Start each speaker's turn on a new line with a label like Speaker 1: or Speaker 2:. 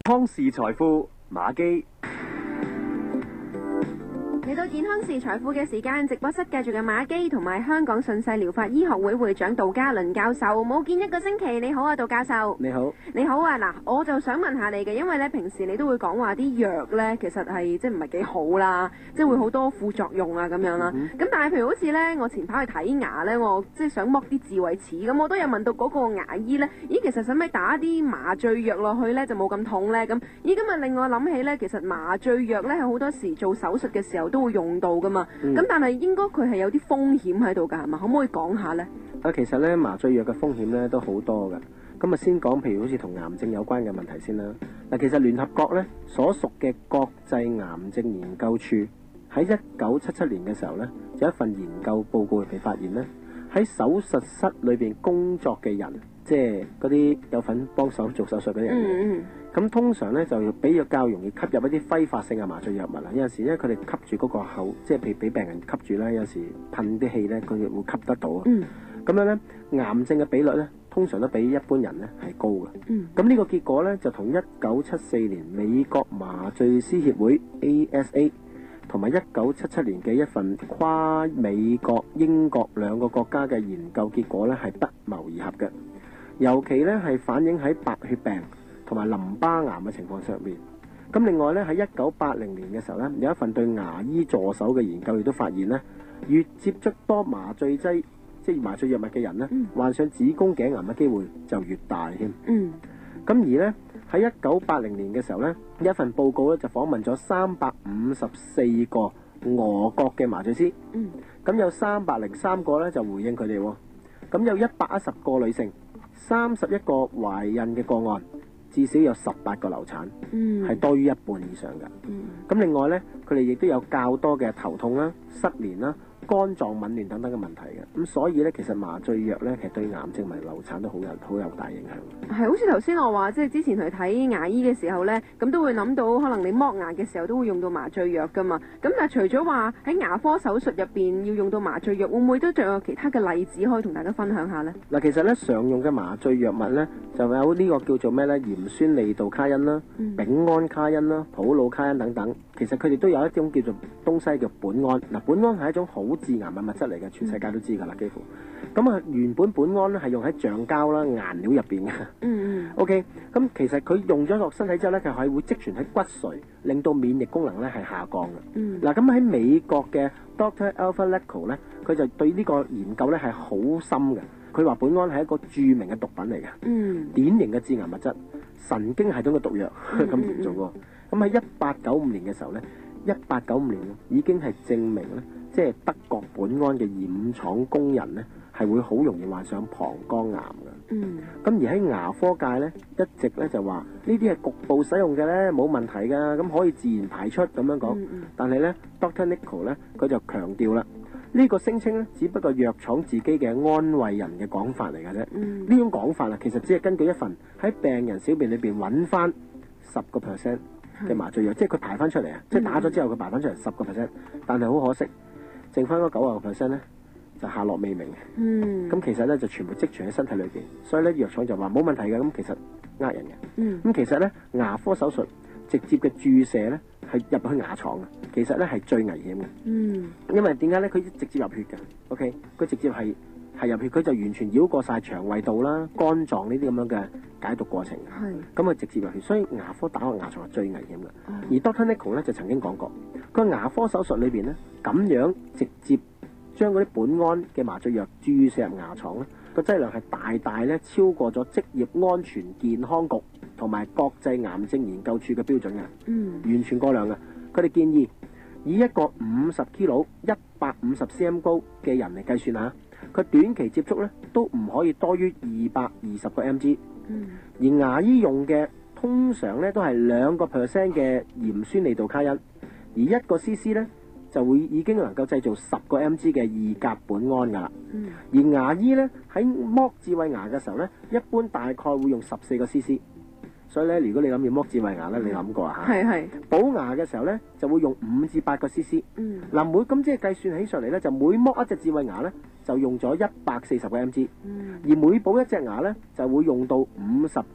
Speaker 1: 康是財富，馬基。
Speaker 2: 嚟到健康是財富嘅時間，直播室繼續嘅馬基同埋香港順勢療法醫學會會長杜嘉倫教授，冇見一個星期。你好啊，杜教授。
Speaker 1: 你好。
Speaker 2: 你好啊，嗱，我就想問下你嘅，因為咧平時你都會講話啲藥咧，其實係即係唔係幾好啦，即係會好多副作用啊咁樣啦。咁但係譬如好似咧，我前排去睇牙咧，我即係想剝啲智慧齒，咁我都有問到嗰個牙醫咧，咦，其實使唔使打啲麻醉藥落去咧就冇咁痛咧？咁咦，今日令我諗起咧，其實麻醉藥咧係好多時做手術嘅時候都會用到噶嘛。咁但係應該佢係有啲風險喺度㗎，係嘛？可唔可以講下咧？
Speaker 1: 其實咧麻醉藥嘅風險咧都好多㗎。咁啊，先講譬如好似同癌症有關嘅問題先啦。嗱，其實聯合國咧所屬嘅國際癌症研究處喺1977年嘅時候咧，有一份研究報告被發現咧，喺手術室裏邊工作嘅人，即係嗰啲有份幫手做手術嗰啲人，咁通常咧就比較容易吸入一啲揮發性嘅麻醉藥物啦。有陣時咧佢哋吸住嗰個口，即係譬如俾病人吸住啦，有時噴啲氣咧，佢哋會吸得到啊。咁樣咧，癌症嘅比率咧，通常都比一般人咧係高嘅。咁呢個結果咧，就同1974年美國麻醉師協會 ASA 同埋1977年嘅一份跨美國、英國兩個國家嘅研究結果咧，係不謀而合嘅。尤其咧係反映喺白血病同埋淋巴癌嘅情況上面。咁另外咧喺1980年嘅時候咧，有一份對牙醫助手嘅研究亦都發現咧，越接觸多麻醉劑，即係麻醉藥物嘅人咧，患上子宮頸癌嘅機會就越大添。咁而咧喺1980年嘅時候咧，有一份報告咧就訪問咗354個俄國嘅麻醉師，咁有303個咧就回應佢哋喎，咁有110個女性，31個懷孕嘅個案，至少有18個流產，係多於一半以上嘅。咁另外咧，佢哋亦都有較多嘅頭痛啦、失眠啦、肝臟紊亂等等嘅問題嘅。咁所以咧，其實麻醉藥咧，其實對癌症同埋流產都好有大影響。
Speaker 2: 係好似頭先我話，即係之前去睇牙醫嘅時候咧，咁都會諗到可能你剝牙嘅時候都會用到麻醉藥噶嘛。咁但係除咗話喺牙科手術入邊要用到麻醉藥，會唔會都仲有其他嘅例子可以同大家分享下咧？
Speaker 1: 嗱，其實咧常用嘅麻醉藥物咧就有呢個叫做咩咧，鹽酸利度卡因啦、丙胺卡因啦、普魯卡因等等。其實佢哋都有一種叫做東西叫苯胺。嗱，苯胺係一種好致癌嘅物質嚟嘅，全世界都知㗎啦，幾乎。咁啊，原本苯胺咧係用喺橡膠啦、顏料入邊嘅。OK， 咁其實佢用咗落身體之後咧，佢係會積存喺骨髓，令到免疫功能咧係下降嘅。嗱，咁喺美國嘅 Dr. Alpha Lecco 咧，佢就對呢個研究咧係好深嘅。佢話苯胺係一個著名嘅毒品嚟嘅，典型嘅致癌物質，神經系統嘅毒藥咁嚴重喎。咁喺1895年嘅時候咧，1895年已經係證明咧，即係德國苯胺嘅染廠工人咧係會好容易患上膀胱癌嘅。咁而喺牙科界咧，一直咧就話呢啲係局部使用嘅咧冇問題㗎，咁可以自然排出咁樣講。但係咧 Dr. Nicol 咧佢就強調啦，呢個聲稱咧只不過藥廠自己嘅安慰人嘅講法嚟嘅啫。呢種講法啊，其實只係根據一份喺病人小便裏邊揾翻10% 嘅麻醉藥，即係佢排翻出嚟啊！即係打咗之後佢排翻出嚟10%，但係好可惜，剩翻嗰90% 咧就下落未明嘅。咁其實咧就全部積存喺身體裏邊，所以咧藥廠就話冇問題嘅。咁其實呃人嘅。咁其實咧牙科手術直接嘅注射咧係入去牙床嘅，其實咧係最危險嘅。因為點解咧？佢直接入血嘅。OK， 佢直接係入血，佢就完全繞過晒腸胃道啦、肝臟呢啲咁樣嘅解毒過程。咁佢直接入血，所以牙科打落牙床係最危險嘅。而 Dr. Nicol 咧就曾經講過，佢牙科手術裏邊咧咁樣直接將嗰啲苯胺嘅麻醉藥注射入牙床咧，個劑量係大大咧超過咗職業安全健康局同埋國際癌症研究處嘅標準嘅，完全過量嘅。佢哋建議以一個50 kg、150 cm 高嘅人嚟計算下，佢短期接觸咧都唔可以多於220個 mg，而牙醫用嘅通常咧都係2% 嘅鹽酸利度卡因，而1個 cc 咧就會已經能夠製造10個 mg 嘅二甲苯胺㗎啦。而牙醫咧喺剝智慧牙嘅時候咧，一般大概會用14個 cc。所以咧，如果你諗住剝智慧牙咧，你諗過啊嚇？補牙嘅時候咧，就會用5至8個 cc。嗱，咁即係計算起上嚟咧，就每剝一隻智慧牙咧，就用咗140個 mg。而每補一隻牙咧，就會用到50